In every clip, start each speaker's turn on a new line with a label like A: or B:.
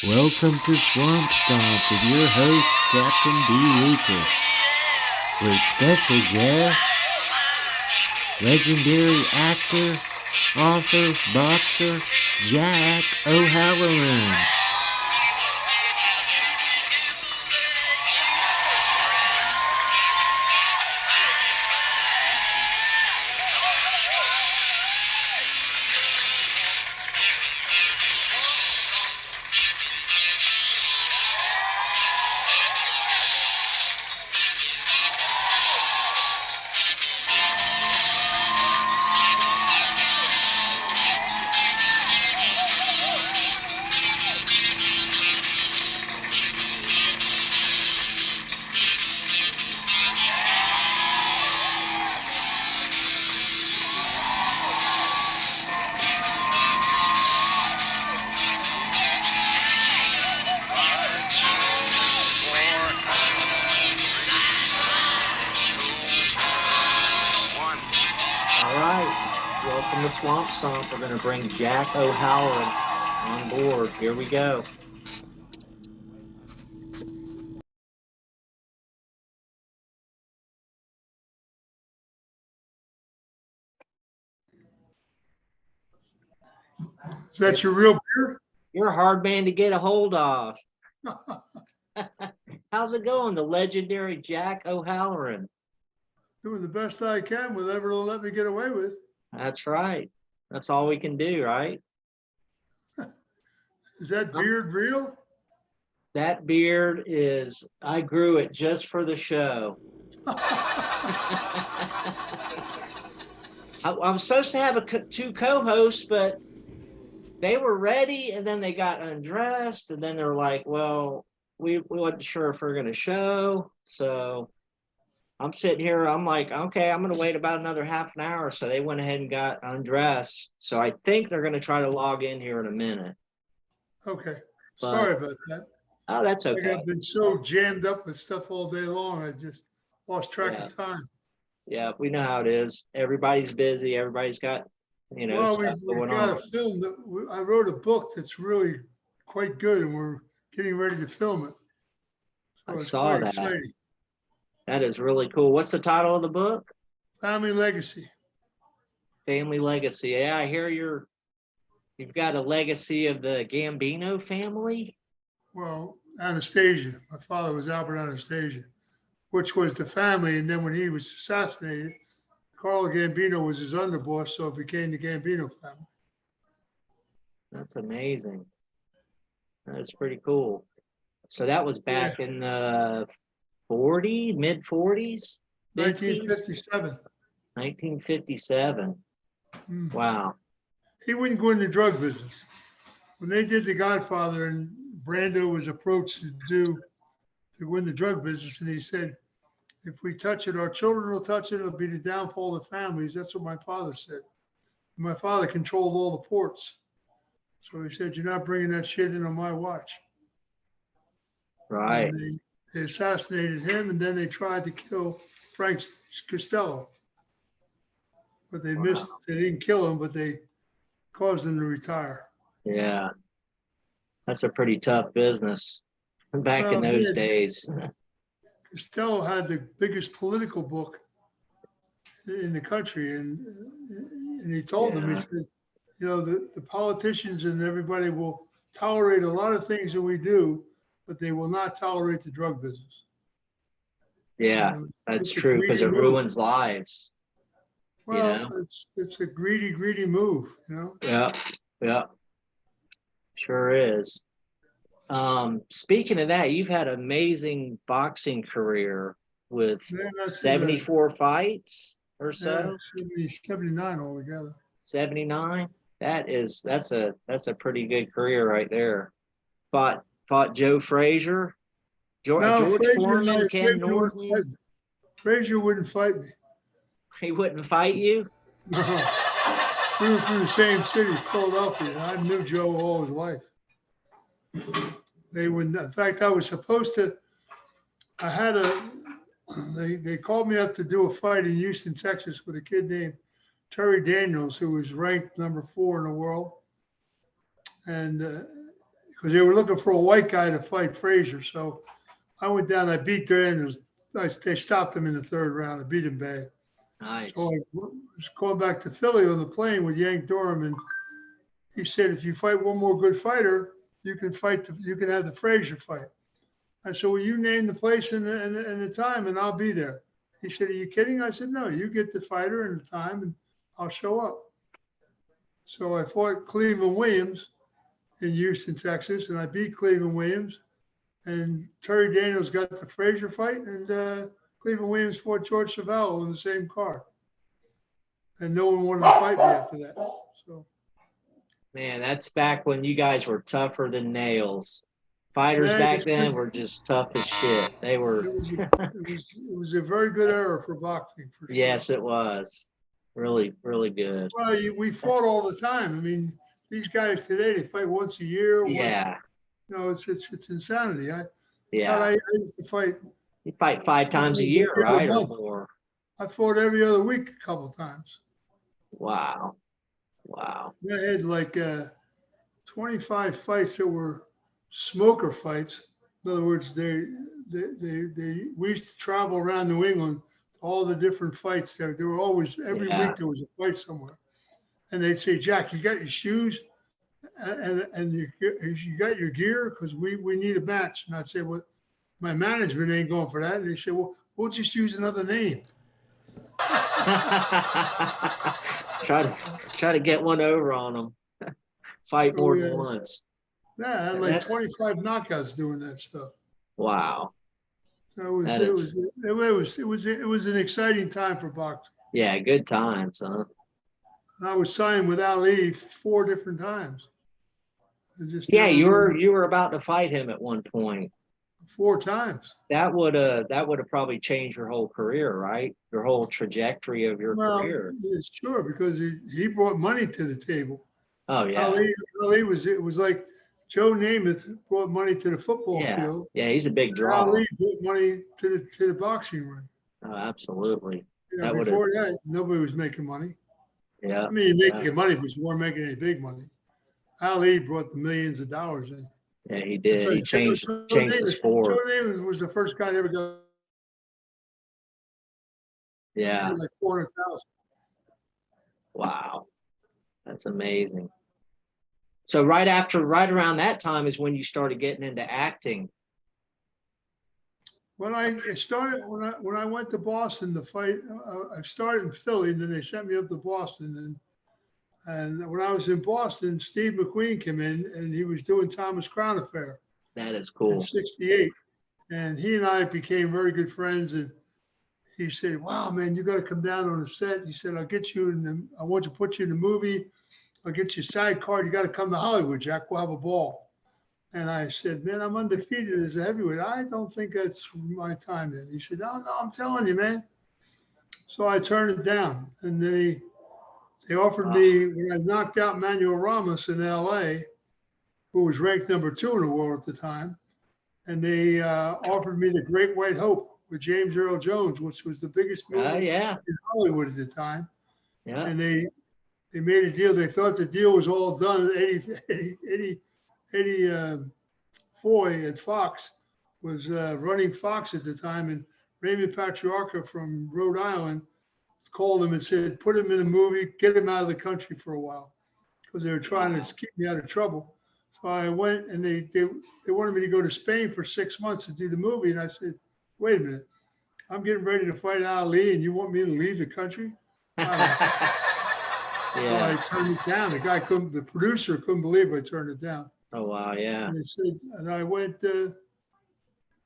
A: Welcome to Swamp Stomp with your host, Captain D. Lucas, with special guest, legendary actor, author, boxer, Jack O'Halloran.
B: All right, welcome to Swamp Stomp. We're going to bring Jack O'Halloran on board. Here we go.
C: Is that your real beer?
B: You're a hard man to get a hold of. How's it going, the legendary Jack O'Halloran?
C: Doing the best I can with whatever they'll let me get away with.
B: That's right. That's all we can do, right?
C: Is that beard real?
B: That beard is, I grew it just for the show. I'm supposed to have two co-hosts, but they were ready and then they got undressed and then they're like, well, we wasn't sure if we're going to show. So I'm sitting here. I'm like, okay, I'm going to wait about another half an hour. So they went ahead and got undressed. So I think they're going to try to log in here in a minute.
C: Okay.
B: But,
C: sorry about that.
B: Oh, that's okay.
C: I've been so jammed up with stuff all day long. I just lost track of time.
B: Yeah, we know how it is. Everybody's busy. Everybody's got,
C: well,
B: stuff
C: we've got a film that I wrote a book that's really quite good, and we're getting ready to film it.
B: So I saw that. Exciting. That is really cool. What's the title of the book?
C: Family Legacy.
B: Family Legacy. Yeah, I hear you've got a legacy of the Gambino family.
C: Well, Anastasia. My father was Albert Anastasia, which was the family. And then when he was assassinated, Carlo Gambino was his underboss, so it became the Gambino family.
B: That's amazing. That's pretty cool. So that was back in the mid 40s?
C: 1957.
B: 1957. Mm. Wow.
C: He wouldn't go in the drug business. When they did The Godfather and Brando was approached to go in the drug business, and he said, if we touch it, our children will touch it. It'll be the downfall of families. That's what my father said. My father controlled all the ports. So he said, you're not bringing that shit in on my watch.
B: Right.
C: They assassinated him, and then they tried to kill Frank Costello. But they missed. They didn't kill him, but they caused him to retire.
B: Yeah. That's a pretty tough business back in those days.
C: Costello had the biggest political book in the country, and he told them, he said, the politicians and everybody will tolerate a lot of things that we do, but they will not tolerate the drug business.
B: Yeah, that's true, because it ruins lives.
C: Well, it's a greedy move,
B: Yeah. Sure is. Speaking of that, you've had an amazing boxing career with 74 fights or so.
C: 79 altogether.
B: 79. That's a pretty good career right there. Fought Joe Frazier, George Foreman, Ken Norton.
C: Frazier wouldn't fight me.
B: He wouldn't fight you?
C: No. We were from the same city, Philadelphia. I knew Joe all his life. They wouldn't. In fact, I was supposed to. They called me up to do a fight in Houston, Texas, with a kid named Terry Daniels, who was ranked number 4 in the world, and because they were looking for a white guy to fight Frazier. So I went down, I beat Daniels. They stopped him in the third round. I beat him bad. So
B: Nice.
C: I was going back to Philly on the plane with Yank Durham, and he said, if you fight one more good fighter, you can have the Frazier fight. I said, well, you name the place and the time, and I'll be there. He said, are you kidding? I said, no, you get the fighter and the time, and I'll show up. So I fought Cleveland Williams in Houston, Texas, and I beat Cleveland Williams. And Terry Daniels got the Frazier fight, and Cleveland Williams fought George Savello on the same card. And no one wanted to fight me after that. So,
B: Man, that's back when you guys were tougher than nails. Fighters
C: yeah,
B: back then were just tough as shit. They were.
C: it was a very good era for boxing, for sure.
B: Yes, it was. Really, really good.
C: Well, we fought all the time. I mean, these guys today, they fight once a year.
B: Yeah.
C: It's insanity. I
B: Yeah.
C: used to fight.
B: You fight 5 times a year, right? Or more.
C: I fought every other week a couple of times.
B: Wow. Wow.
C: I had like 25 fights that were smoker fights. In other words, we used to travel around New England to all the different fights. There were always, every week there was a fight somewhere. And they'd say, Jack, you got your shoes and you got your gear? Because we need a match. And I'd say, well, my management ain't going for that. And they said, well, we'll just use another name.
B: try to get one over on them. Fight more than once.
C: Yeah, I had like 25 knockouts doing that stuff.
B: Wow.
C: So it was an exciting time for boxing.
B: Yeah, good times, huh?
C: I was signed with Ali 4 different times.
B: Yeah, you were about to fight him at one point.
C: 4 times.
B: That would have probably changed your whole career, right? Your whole trajectory of your career.
C: Yeah, sure, because he brought money to the table.
B: Oh yeah.
C: Ali it was like Joe Namath brought money to the football field.
B: Yeah, he's a big draw.
C: Ali brought money to the boxing ring.
B: Oh, absolutely.
C: Before that, nobody was making money.
B: Yeah.
C: I mean, making money, but you weren't making any big money. Ali brought the millions of dollars in.
B: Yeah, he did. He changed the sport.
C: Joe Namath was the first guy to ever go.
B: Yeah.
C: Like 400,000.
B: Wow, that's amazing. So right around that time is when you started getting into acting.
C: When I went to Boston to fight, I started in Philly, and then they sent me up to Boston. And when I was in Boston, Steve McQueen came in, and he was doing Thomas Crown Affair.
B: That is cool.
C: In '68, and he and I became very good friends. And he said, "Wow, man, you got to come down on the set." He said, "I'll get you I want to put you in the movie. I'll get you a side card. You got to come to Hollywood, Jack. We'll have a ball." And I said, "Man, I'm undefeated as a heavyweight. I don't think that's my time yet." He said, No, I'm telling you, man." So I turned it down. And then they offered me, when I knocked out Manuel Ramos in LA, who was ranked number 2 in the world at the time. And they offered me The Great White Hope with James Earl Jones, which was the biggest movie in Hollywood at the time.
B: Yeah.
C: And they made a deal. They thought the deal was all done. Eddie Foy at Fox was running Fox at the time, and Raymond Patriarca from Rhode Island called him and said, "Put him in a movie, get him out of the country for a while," because they were trying to keep me out of trouble. So I went, and they wanted me to go to Spain for 6 months to do the movie, and I said, "Wait a minute, I'm getting ready to fight Ali, and you want me to leave the country?" So I turned it down. The producer couldn't believe I turned it down.
B: Oh wow, yeah.
C: And they said, and I went,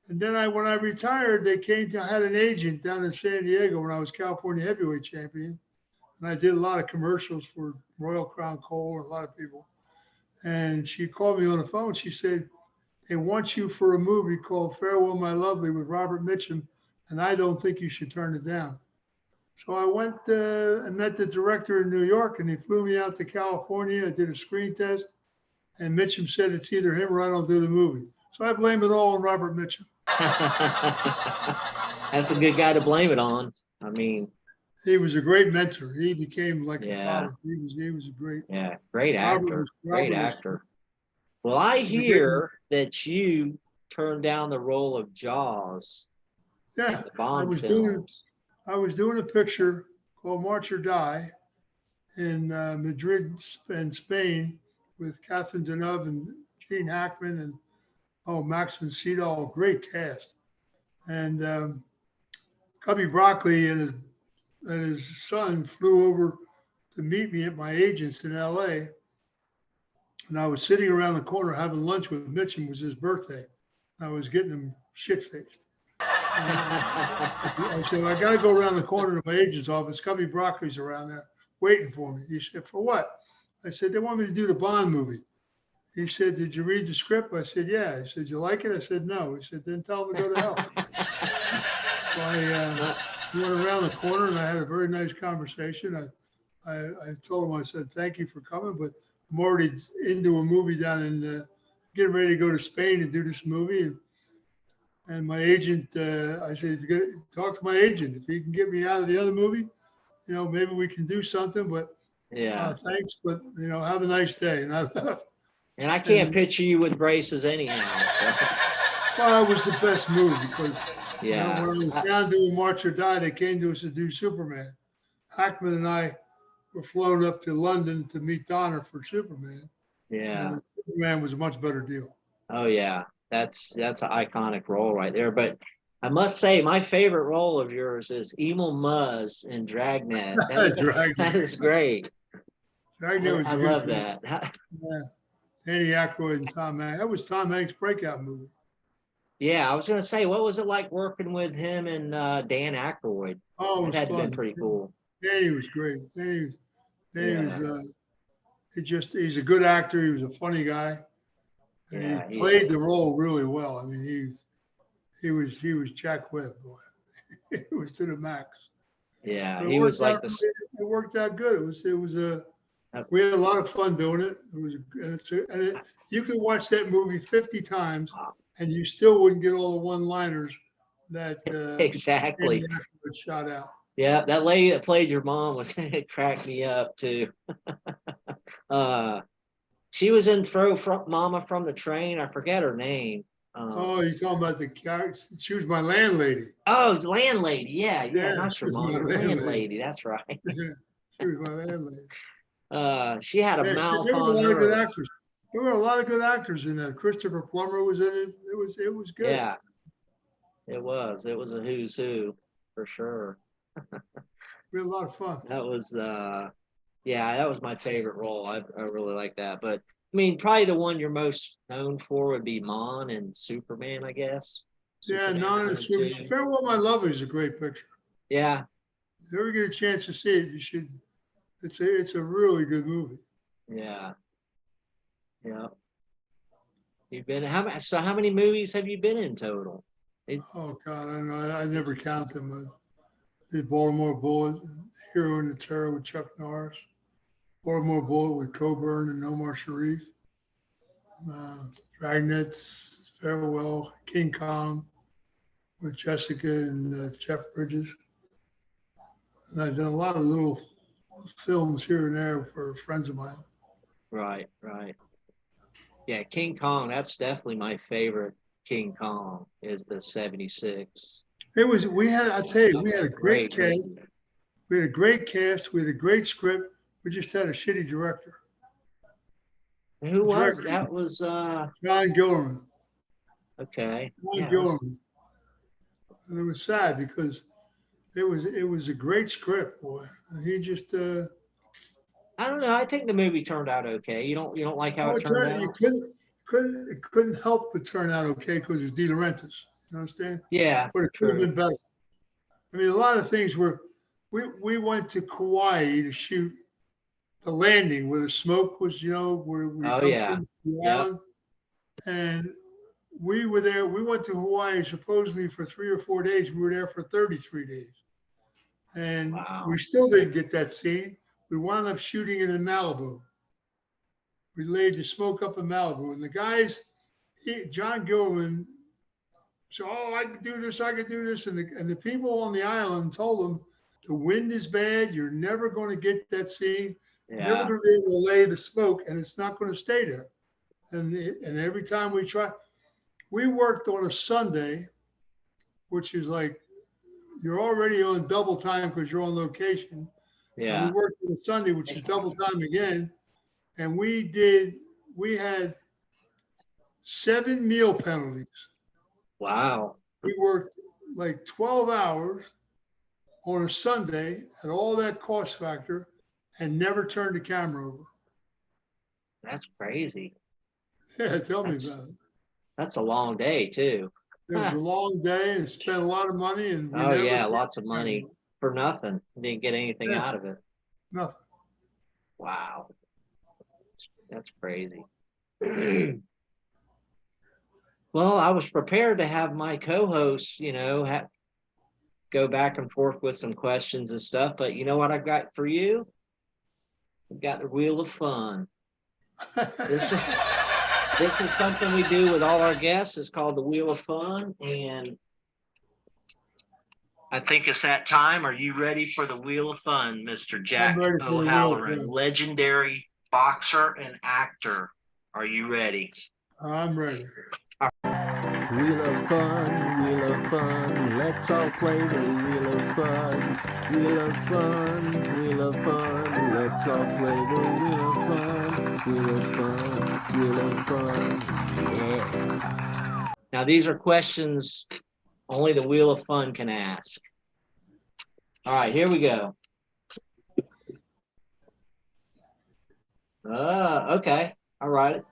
C: and then when I retired, I had an agent down in San Diego when I was California heavyweight champion, and I did a lot of commercials for Royal Crown Coal and a lot of people. And she called me on the phone. She said, "They want you for a movie called Farewell, My Lovely with Robert Mitchum, and I don't think you should turn it down." So I went and met the director in New York, and he flew me out to California. I did a screen test, and Mitchum said, "It's either him or I don't do the movie." So I blame it all on Robert Mitchum.
B: That's a good guy to blame it on. I mean,
C: he was a great mentor. He became like a father. He was a great.
B: Yeah, great actor. Great actor. Well, I
C: It was a great movie.
B: hear that you turned down the role of Jaws in
C: Yeah,
B: the
C: I
B: Bond
C: was doing
B: films.
C: I was doing a picture called March or Die in Madrid and Spain with Catherine Deneuve and Gene Hackman and Max von Sydow, great cast. And Cubby Broccoli and his son flew over to meet me at my agent's in L.A. And I was sitting around the corner having lunch with Mitch, and it was his birthday. I was getting him shit faced. I said, I got to go around the corner to my agent's office. Cubby Broccoli's around there waiting for me. He said, for what? I said, they want me to do the Bond movie. He said, did you read the script? I said, yeah. He said, you like it? I said, no. He said, then tell them to go to hell. So I went around the corner and I had a very nice conversation. I told him, I said, thank you for coming, but I'm already into a movie down in, getting ready to go to Spain and do this movie. And my agent, I said, if you talk to my agent, if he can get me out of the other movie, maybe we can do something, but
B: Yeah.
C: thanks, but, have a nice day. And I left.
B: And I can't
C: And
B: picture you with braces anyhow. So
C: well, it was the best move because
B: yeah.
C: when I was down doing March or Die, they came to us to do Superman. Hackman and I were flown up to London to meet Donner for Superman.
B: Yeah.
C: And Superman was a much better deal.
B: Oh yeah. That's an iconic role right there. But I must say, my favorite role of yours is Emil Muzz in Dragnet.
C: Dragnet.
B: That is great.
C: Dragnet was
B: I
C: a good
B: love
C: movie.
B: that.
C: Yeah. Danny Aykroyd and Tom Hanks. That was Tom Hanks' breakout movie.
B: Yeah, I was gonna say, what was it like working with him and Dan Aykroyd?
C: Oh, it
B: That
C: was
B: had to have been
C: fun.
B: pretty cool.
C: Danny was great. Danny was
B: Yeah,
C: he's a good actor. He was a funny guy. And
B: yeah,
C: he
B: he
C: played the
B: is.
C: role really well. I mean, he was Jack Webb, boy. It was to the max.
B: Yeah,
C: But
B: he was like this.
C: it worked out good. We had a lot of fun doing it. You could watch that movie 50 times and you still wouldn't get all the one-liners that
B: Exactly.
C: Andy Ackroyd shot out.
B: Yeah, that lady that played your mom was it cracked me up too. She was in Throw from Mama from the Train. I forget her name.
C: Oh, you're talking about the character? She was my landlady.
B: Oh, landlady. Yeah,
C: Yeah,
B: not
C: she
B: your
C: was
B: mom,
C: my
B: your
C: landlady.
B: landlady. That's right.
C: She was my landlady.
B: She had a
C: Yeah,
B: mouth
C: there was a
B: on
C: lot of good
B: her.
C: actors. There were a lot of good actors in that. Christopher Plummer was in it. It was good.
B: Yeah, it was. It was a who's who for sure.
C: We had a lot of fun.
B: That was yeah, that was my favorite role. I really like that. But I mean, probably the one you're most known for would be Mon and Superman, I guess.
C: Yeah,
B: Superman
C: non
B: 1 and 2.
C: Farewell, My Lover is a great picture.
B: Yeah,
C: If you ever get a chance to see it, you should. It's a really good movie.
B: yeah, yeah. You've been how many movies have you been in total?
C: Oh God, I don't know. I never count them. I did Baltimore Bullet, Hero and the Terror with Chuck Norris, Baltimore Bullet with Coburn and Omar Sharif, Dragnet, Farewell, King Kong with Jessica and Jeff Bridges. And I've done a lot of little films here and there for friends of mine.
B: Right, right. Yeah, King Kong, that's definitely my favorite King Kong is the 76.
C: I tell you,
B: That
C: we
B: was
C: had
B: a
C: a great
B: great
C: cast.
B: movie.
C: We had a great cast. We had a great script. We just had a shitty director.
B: Who
C: The
B: was
C: director,
B: that was
C: John Gillerman.
B: okay.
C: John
B: Yeah, it was,
C: Gillerman. And it was sad because it was a great script, boy. And he just
B: I don't know. I think the movie turned out okay. You don't like how it turned
C: you
B: out?
C: couldn't help but turn out okay because it's De Laurentiis. You understand?
B: Yeah,
C: But it could have
B: true.
C: been better. I mean, a lot of things were. We went to Kauai to shoot the landing where the smoke was, where we
B: Oh
C: come
B: yeah.
C: through the
B: Yep.
C: island. And we were there. We went to Hawaii supposedly for 3 or 4 days. We were there for 33 days. And
B: Wow.
C: we still didn't get that scene. We wound up shooting it in Malibu. We laid the smoke up in Malibu. And the guys, John Gilman, said, oh, I could do this, I could do this. And the people on the island told them, the wind is bad. You're never going to get that scene. You're never
B: Yeah.
C: going to be able to lay the smoke, and it's not going to stay there. And every time we worked on a Sunday, which is like you're already on double time because you're on location. And we
B: Yeah.
C: worked on a Sunday, which is double time again. And we had 7 meal penalties.
B: Wow.
C: We worked like 12 hours on a Sunday at all that cost factor and never turned the camera over.
B: That's crazy.
C: Yeah, tell me
B: That's
C: about it.
B: that's a long day too.
C: It was a long day and spent a lot of money, and we
B: Oh
C: never
B: yeah,
C: turned
B: lots of
C: the camera
B: money
C: over.
B: for nothing. Didn't get anything
C: Yeah,
B: out of it.
C: nothing.
B: Wow. That's crazy. Well, I was prepared to have my co-hosts, go back and forth with some questions and stuff, but you know what I've got for you? I've got the Wheel of Fun. This is this is something we do with all our guests. It's called the Wheel of Fun, and I think it's that time. Are you ready for the Wheel of Fun, Mr.
C: I'm
B: Jack
C: ready for the wheel of
B: O'Halloran,
C: fun.
B: legendary boxer and actor? Are you ready?
C: I'm ready.
A: Wheel of fun, wheel of fun, let's all play the wheel of fun. Wheel of fun, wheel of fun, let's all play the wheel of fun. Wheel of fun, wheel of fun, yeah.
B: Now, these are questions only the Wheel of Fun can ask. All right, here we go. Okay. All right.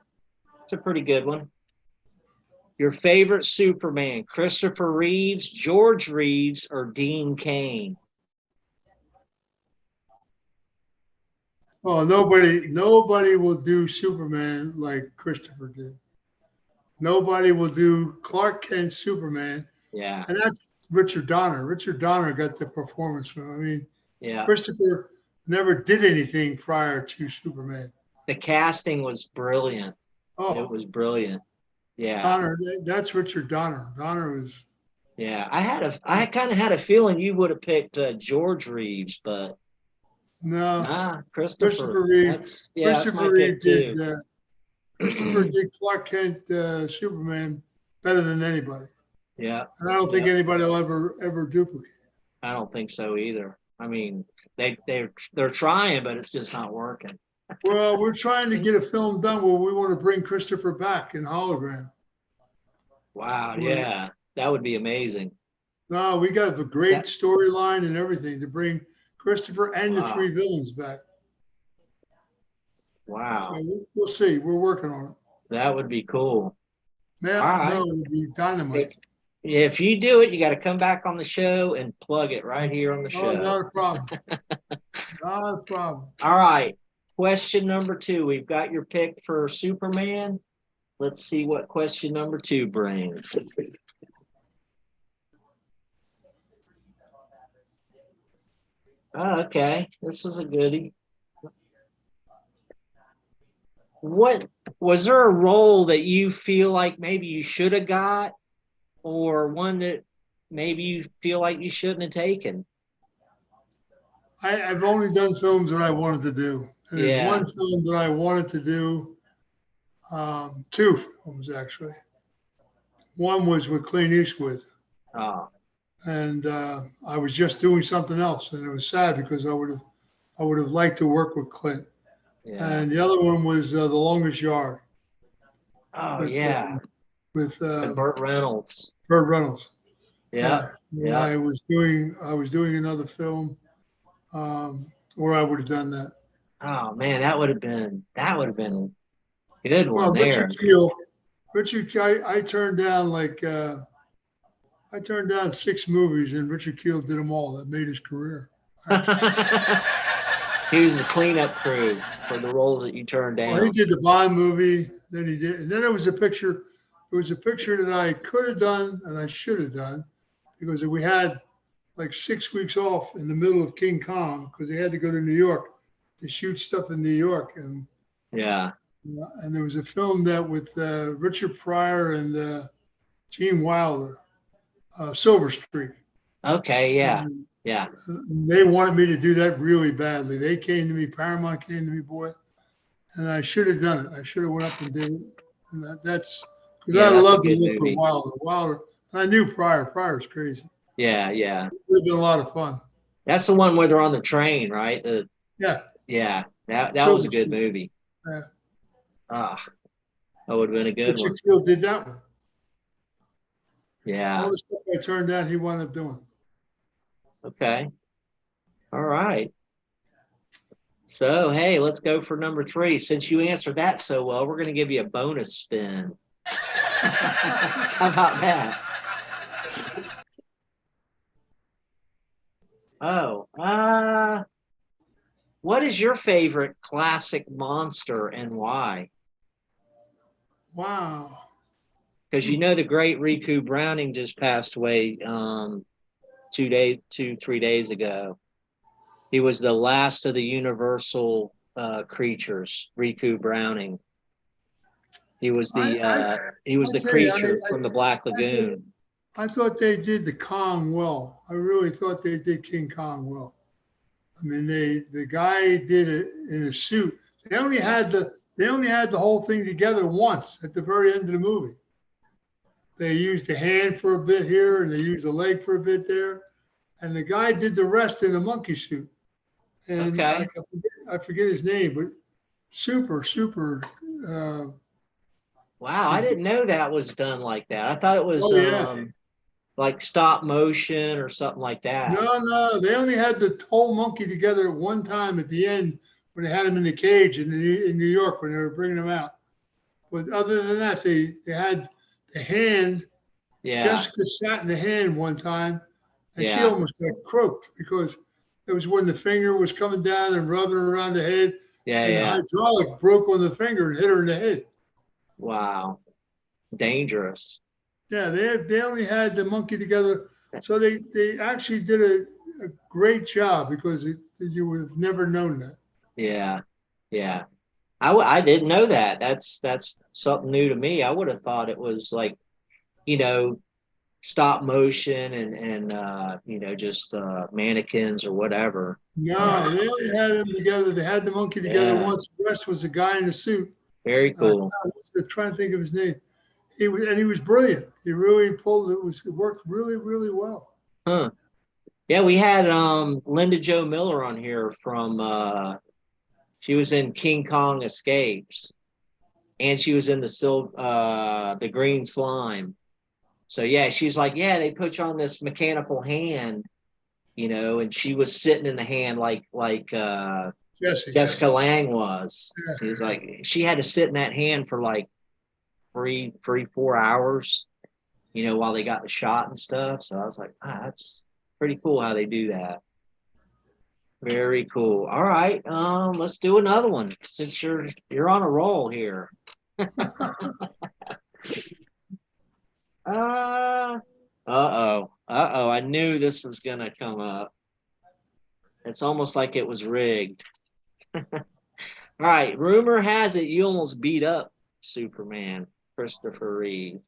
B: It's a pretty good one. Your favorite Superman, Christopher Reeves, George Reeves, or Dean Cain?
C: Oh, nobody will do Superman like Christopher did. Nobody will do Clark Kent Superman,
B: Yeah.
C: and that's Richard Donner. Richard Donner got the performance from. I mean,
B: Yeah.
C: Christopher never did anything prior to Superman.
B: The casting was brilliant. It
C: Oh,
B: was brilliant. Yeah.
C: Donner, that's Richard Donner. Donner was.
B: Yeah. I kind of had a feeling you would have picked George Reeves, but
C: No,
B: Christopher.
C: Christopher Reeve.
B: That's my
C: Christopher
B: pick
C: Reeve did.
B: too.
C: Christopher did Clark Kent Superman better than anybody,
B: Yeah.
C: and I don't think
B: Yeah.
C: anybody will ever duplicate.
B: I don't think so either. I mean, they're trying, but it's just not working.
C: Well, we're trying to get a film done where we want to bring Christopher back in hologram.
B: Wow, yeah, that would be amazing.
C: No, we got a great storyline and everything to bring Christopher and the
B: Wow.
C: 3 villains back.
B: Wow,
C: So we'll see. We're working on it.
B: that would be cool.
C: Yeah,
B: All right.
C: no, it would be dynamite.
B: If you do it, you got to come back on the show and plug it right here on the
C: Oh,
B: show.
C: not a problem. Not a problem.
B: All right. Question number 2. We've got your pick for Superman. Let's see what question number 2 brings. Oh, okay, this is a goodie. What was there a role that you feel like maybe you should have got, or one that maybe you feel like you shouldn't have taken?
C: I've only done films that I wanted to do. And there's
B: Yeah.
C: one film that I wanted to do, 2 films actually. One was with Clint Eastwood,
B: Oh,
C: and I was just doing something else, and it was sad because I would have liked to work with Clint.
B: yeah.
C: And the other one was The Longest Yard
B: Oh,
C: with,
B: yeah.
C: with
B: And Burt Reynolds.
C: Burt Reynolds.
B: Yeah.
C: And
B: Yeah.
C: I was doing another film where I would have done that.
B: Oh man, that would have been a good
C: Well,
B: one there.
C: Richard, I turned down I turned down 6 movies, and Richard Kiel did them all. That made his career.
B: He was the cleanup crew for the roles that you turned down.
C: Well, he did the Bond movie. Then he did, and then there was a picture. It was a picture that I could have done and I should have done because we had like 6 weeks off in the middle of King Kong because they had to go to New York to shoot stuff in New York, and
B: Yeah.
C: there was a film that with Richard Pryor and Gene Wilder, Silver Streak.
B: Okay. Yeah.
C: And
B: Yeah.
C: they wanted me to do that really badly. They came to me, Paramount came to me, boy, and I should have done it. I should have went up and did it. And that's because
B: Yeah,
C: I
B: that's a
C: loved the
B: good
C: look
B: movie.
C: of Wilder. Wilder. I knew Pryor. Pryor's crazy.
B: Yeah, yeah.
C: It would have been a lot of fun.
B: That's the one where they're on the train, right?
C: Yeah.
B: Yeah, that was
C: Silver
B: a good
C: Spoon.
B: movie.
C: Yeah.
B: Ah, that would have been a good
C: Richard
B: one.
C: Kiel did that one.
B: Yeah.
C: All the stuff I turned down, he wound up doing.
B: Okay. All right. So, hey, let's go for number 3. Since you answered that so well, we're going to give you a bonus spin. How about that? Oh, what is your favorite classic monster and why?
C: Wow.
B: Because you know the great Riku Browning just passed away 3 days ago. He was the last of the Universal creatures, Riku Browning. He was the
C: tell you,
B: creature from the Black Lagoon.
C: I thought they did the Kong well. I really thought they did King Kong well. I mean, the guy did it in a suit. They only had the whole thing together once at the very end of the movie. They used the hand for a bit here, and they used the leg for a bit there, and the guy did the rest in a monkey suit. And
B: Okay.
C: I forget his name, but super.
B: Wow, I didn't know that was done like that. I thought it was
C: Oh yeah.
B: like stop motion or something like that.
C: No, they only had the whole monkey together at one time at the end when they had him in the cage in New York when they were bringing him out. But other than that, they had the hand.
B: Yeah.
C: Jessica sat in the hand one time, and she
B: Yeah.
C: almost got croaked because it was when the finger was coming down and rubbing around the head,
B: Yeah,
C: and the
B: yeah.
C: hydraulic broke on the finger and hit her in the head.
B: Wow. Dangerous.
C: Yeah, they only had the monkey together, so they actually did a great job because you would have never known that.
B: Yeah. Yeah. I didn't know that. That's something new to me. I would have thought it was like, you know, stop motion and just mannequins or whatever.
C: No, they only had them together. They had the monkey together
B: Yeah.
C: once. The rest was a guy in a suit.
B: Very cool.
C: I was trying to think of his name. He was brilliant. He really pulled it. It worked really well.
B: Huh. Yeah, we had Linda Jo Miller on here from she was in King Kong Escapes, and she was in the Green Slime. So yeah, she's like, yeah, they put you on this mechanical hand, and she was sitting in the hand like Jessica Lange was.
C: Yeah.
B: She's like, she had to sit in that hand for like 4 hours, while they got the shot and stuff. So I was like, that's pretty cool how they do that. Very cool. All right, let's do another one since you're on a roll here. I knew this was gonna come up. It's almost like it was rigged. All right, rumor has it you almost beat up Superman, Christopher Reeve.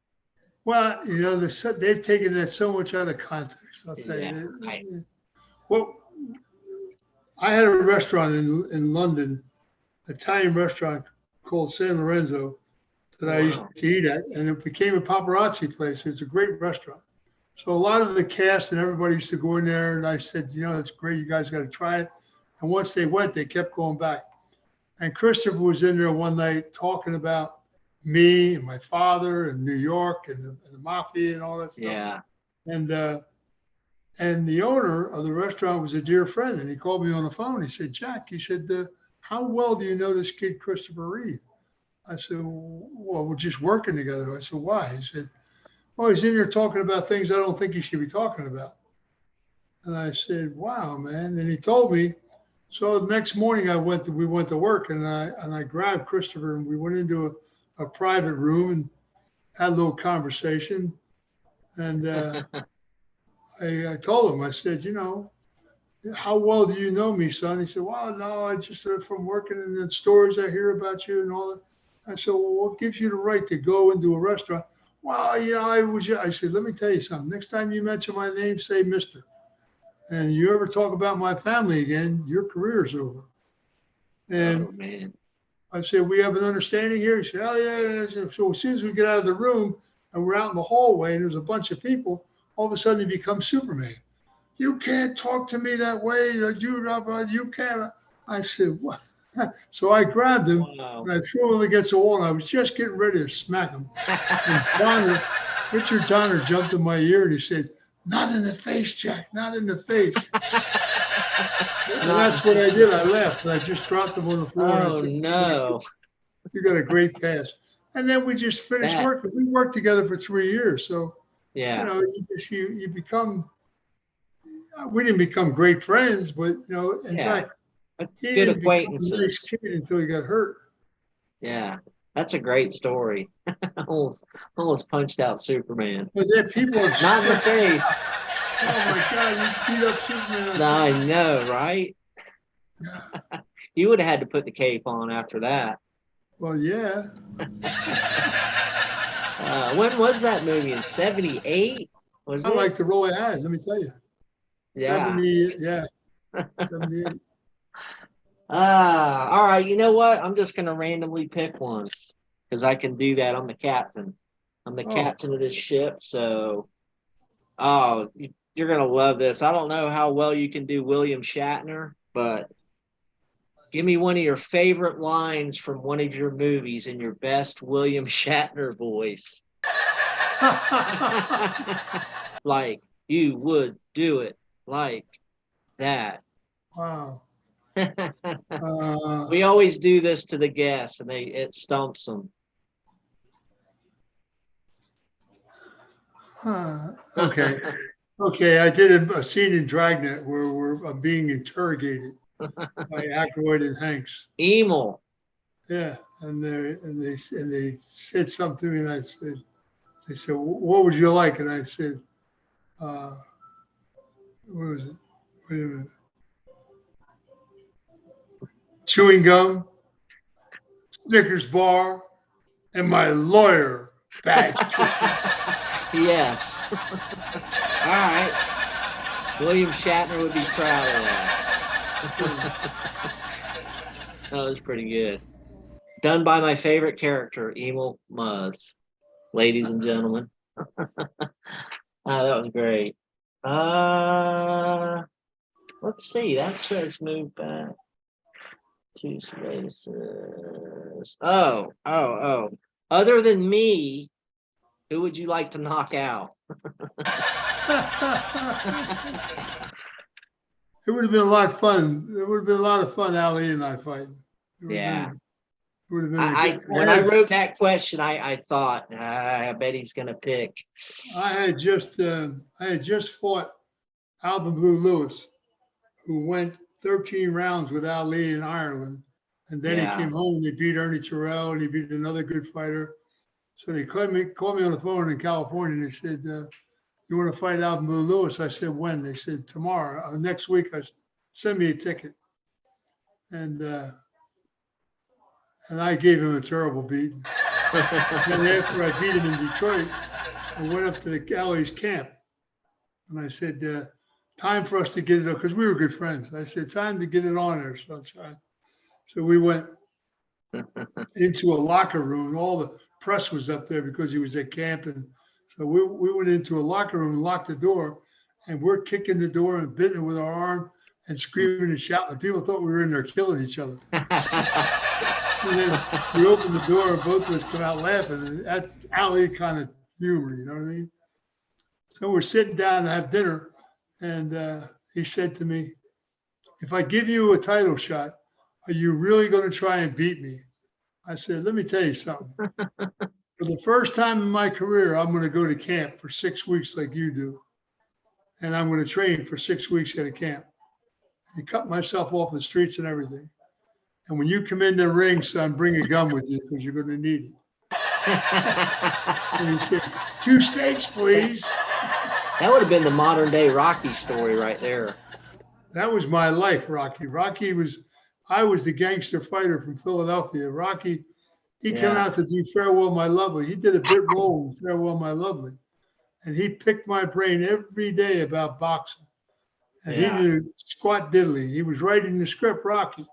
C: Well, they've taken that so much out of context. I'll tell you. Well, I had a restaurant in London, Italian restaurant called San Lorenzo that I used to eat at, and it became a paparazzi place. It's a great restaurant. So a lot of the cast and everybody used to go in there, and I said, it's great. You guys got to try it. And once they went, they kept going back. And Christopher was in there one night talking about me and my father and New York and the mafia and all that stuff.
B: Yeah.
C: And the owner of the restaurant was a dear friend, and he called me on the phone. He said, Jack, he said, how well do you know this kid, Christopher Reeve? I said, well, we're just working together. I said, why? He said, well, he's in here talking about things I don't think he should be talking about. And I said, wow, man. And he told me. So the next morning we went to work, and I grabbed Christopher, and we went into a private room and had a little conversation. And I told him, I said, how well do you know me, son? He said, well, no, I just from working in the stores, I hear about you and all that. I said, well, what gives you the right to go into a restaurant? Well, I said, let me tell you something. Next time you mention my name, say Mr. And you ever talk about my family again, your career's over. And I said, we have an understanding here? He said, oh, yeah, yeah. So as soon as we get out of the room and we're out in the hallway and there's a bunch of people, all of a sudden he becomes Superman. You can't talk to me that way. You can't. I said, what? So I grabbed him
B: Wow.
C: and I threw him against the wall. And I was just getting ready to smack him. And Richard Donner jumped in my ear and he said, not in the face, Jack, not in the face. And that's what I did. I laughed and I just dropped him on the floor.
B: Oh,
C: And I said,
B: no.
C: you got a great pass. And then we just finished
B: That,
C: working. We worked together for 3 years. So,
B: yeah.
C: you become, we didn't become great friends, but, in
B: Yeah.
C: fact, he
B: Good
C: didn't become a nice
B: acquaintances.
C: kid until he got hurt.
B: Yeah. That's a great story. almost punched out Superman.
C: But then people have
B: Not in the face.
C: oh my God, you beat up Superman.
B: No, I know, right? You would have had to put the cape on after that.
C: Well, yeah.
B: When was that movie? In 78? Was
C: I
B: it?
C: like the role I had, let me tell you.
B: Yeah.
C: 78.
B: All right. You know what? I'm just gonna randomly pick one because I can do that. I'm the captain. I'm the captain of this ship. So, you're gonna love this. I don't know how well you can do William Shatner, but give me one of your favorite lines from one of your movies in your best William Shatner voice. Like, you would do it like that.
C: Wow.
B: We always do this to the guests and it stumps them.
C: Okay. Okay, I did a scene in Dragnet where I'm being interrogated by Aykroyd and Hanks.
B: Emil.
C: Yeah, and they said something to me, and they said, what would you like? And I said, what was it? Wait a minute. Chewing gum, Snickers bar, and my lawyer badge.
B: Yes. All right. William Shatner would be proud of that. That was pretty good. Done by my favorite character, Emil Muzz. Ladies and gentlemen. That was great. Let's see. That says move back 2 spaces. Oh. Other than me, who would you like to knock out?
C: It would have been a lot of fun. It would have been a lot of fun, Ali and I fighting.
B: Yeah.
C: Would have been
B: When I wrote that question, I thought, I bet he's gonna pick.
C: I had just fought Alvin Blue Lewis, who went 13 rounds with Ali in Ireland, and then he came home and he beat Ernie Terrell and he beat another good fighter. So they called me on the phone in California and they said, you want to fight Alvin Blue Lewis? I said, when? They said, tomorrow, next week. I said, send me a ticket. And I gave him a terrible beating. And after I beat him in Detroit, I went up to the gallery's camp. And I said, time for us to get it up, because we were good friends. I said, time to get it on there, sunshine. So we went into a locker room. All the press was up there because he was at camp. And so we went into a locker room and locked the door. And we're kicking the door and beating it with our arm and screaming and shouting. And people thought we were in there killing each other. And then we opened the door and both of us come out laughing. And that's Ali kind of humor, you know what I mean? So we're sitting down to have dinner. And he said to me, if I give you a title shot, are you really going to try and beat me? I said, let me tell you something. For the first time in my career, I'm going to go to camp for 6 weeks like you do. And I'm going to train for 6 weeks at a camp. And cut myself off the streets and everything. And when you come in the ring, son, bring a gun with you because you're going to need it. And he said, 2 steaks, please.
B: That would have been the modern day Rocky story right there.
C: That was my life, Rocky. I was the gangster fighter from Philadelphia. Rocky, he came out to do Farewell, My Lovely. He did a bit role in Farewell, My Lovely. And he picked my brain every day about boxing. And he knew squat diddly. He was writing the script, Rocky.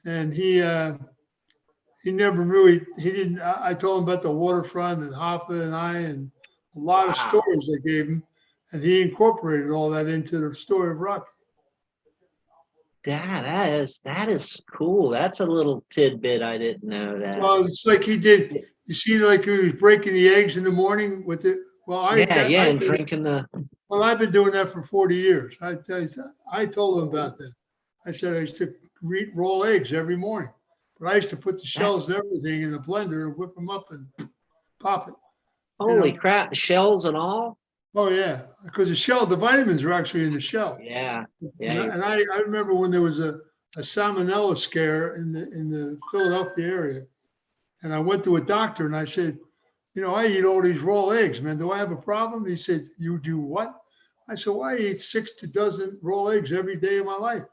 C: And he he never really, he didn't, I told him about the waterfront and Hoffa and I, and a lot of
B: Wow.
C: stories I gave him. And he incorporated all that into the story of Rocky.
B: That is cool. That's a little tidbit I didn't know that.
C: Well, it's like he did, you see, like he was breaking the eggs in the morning with it. Well,
B: And drinking the.
C: well, I've been doing that for 40 years. I told him about that. I said I used to roll eggs every morning, but I used to put the shells and everything in the blender and whip them up and pop it.
B: Holy crap, the shells and all?
C: Oh yeah, because the vitamins are actually in the shell.
B: Yeah.
C: And I remember when there was a salmonella scare in the Philadelphia area, and I went to a doctor and I said, I eat all these raw eggs, man. Do I have a problem? He said, you do what? I said, well, I eat 6 to dozen raw eggs every day of my life.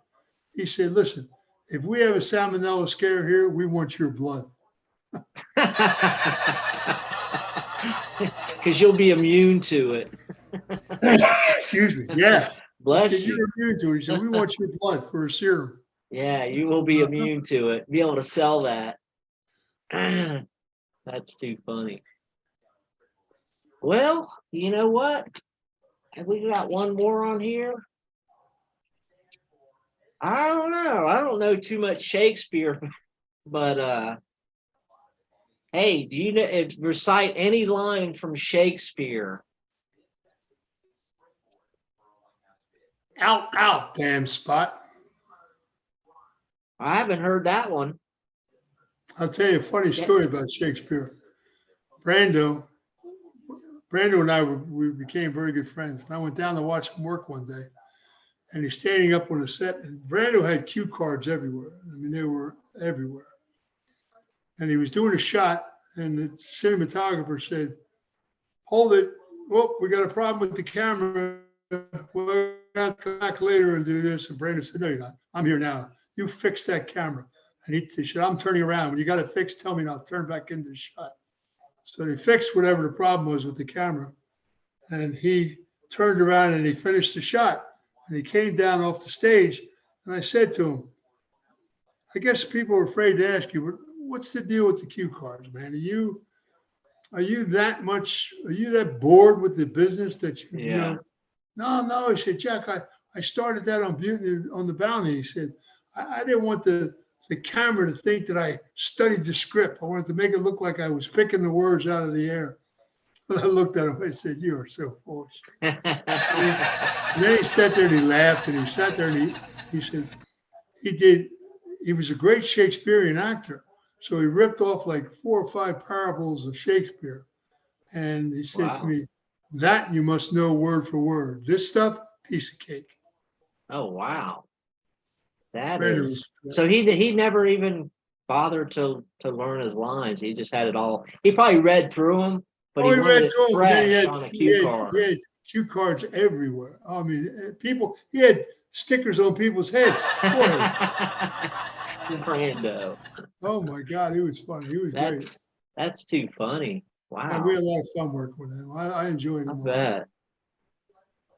C: He said, listen, if we have a salmonella scare here, we want your blood.
B: Because you'll be immune to it.
C: Excuse me. Yeah.
B: Bless you.
C: You're immune to it. He said, we want your blood for a serum.
B: Yeah, you will be immune to it. Be able to sell that. That's too funny. Well, you know what? Have we got one more on here? I don't know. I don't know too much Shakespeare, but hey, do you know recite any line from Shakespeare?
C: Out, damn Spot.
B: I haven't heard that one.
C: I'll tell you a funny story about Shakespeare. Brando and I we became very good friends. And I went down to watch him work one day, and he's standing up on the set. And Brando had cue cards everywhere. I mean, they were everywhere. And he was doing a shot, and the cinematographer said, "Hold it! Well, we got a problem with the camera. We'll have to come back later and do this." And Brando said, "No, you're not. I'm here now. You fix that camera." And he said, "I'm turning around. When you got it fixed, tell me, and I'll turn back into the shot." So they fixed whatever the problem was with the camera. And he turned around and he finished the shot. And he came down off the stage. And I said to him, I guess people are afraid to ask you, what's the deal with the cue cards, man? Are you that bored with the business that you know? No. He said, Jack, I started that on the Bounty. He said, I didn't want the camera to think that I studied the script. I wanted to make it look like I was picking the words out of the air. And I looked at him and I said, you are so foolish. And then he sat there and he laughed and he sat there and he said, he was a great Shakespearean actor. So he ripped off like 4 or 5 parables of Shakespeare. And he said to me, that you must know word for word. This stuff, piece of cake.
B: Oh, wow. That is so he never even bothered to learn his lines. He just had it all. He probably read through them, but he wanted it fresh on a cue card.
C: He had cue cards everywhere. I mean, he had stickers on people's heads.
B: Brando.
C: Oh my God, he was funny. He was great.
B: That's too funny. Wow.
C: Yeah, we had a lot of fun working with him. I enjoyed him.
B: I bet.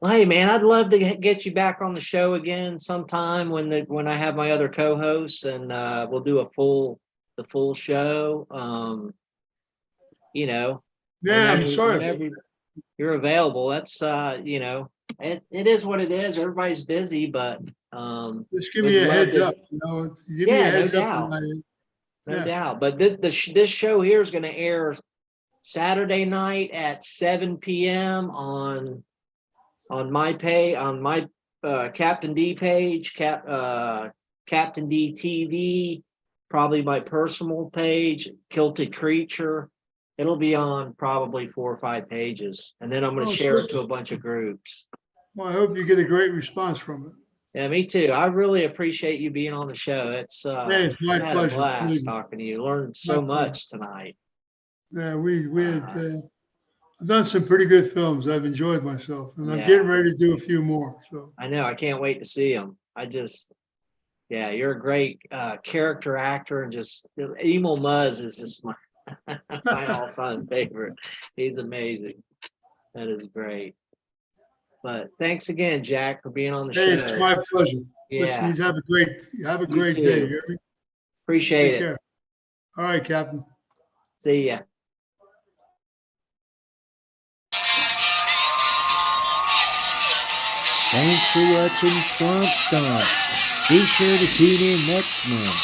B: Well, hey man, I'd love to get you back on the show again sometime when I have my other co-hosts and we'll do the full show.
C: Yeah, I'm sorry.
B: Whenever you're available, that's it is what it is. Everybody's busy, but
C: just give me a heads up. Give me a heads up.
B: No doubt. But this show here is going to air Saturday night at 7 p.m. on my Captain D page, Captain D TV, probably my personal page, Kilted Creature. It'll be on probably 4 or 5 pages, and then I'm going to share it to a bunch of groups.
C: Well, I hope you get a great response from it.
B: Yeah, me too. I really appreciate you being on the show. It's
C: my
B: I had
C: pleasure.
B: a blast talking to you. Learned so much tonight.
C: Yeah, we had. I've done some pretty good films. I've enjoyed myself, and I'm getting ready to do a few more. So
B: I know I can't wait to see them. You're a great character actor, and just Emil Muzz is just my all-time favorite. He's amazing. That is great. But thanks again, Jack, for being on the show.
C: It's my pleasure.
B: Yeah.
C: Listen, have a great day.
B: Appreciate it.
C: Take care. All right, Captain.
B: See ya.
D: Thanks for watching Swamp Stomp. Be sure to tune in next month.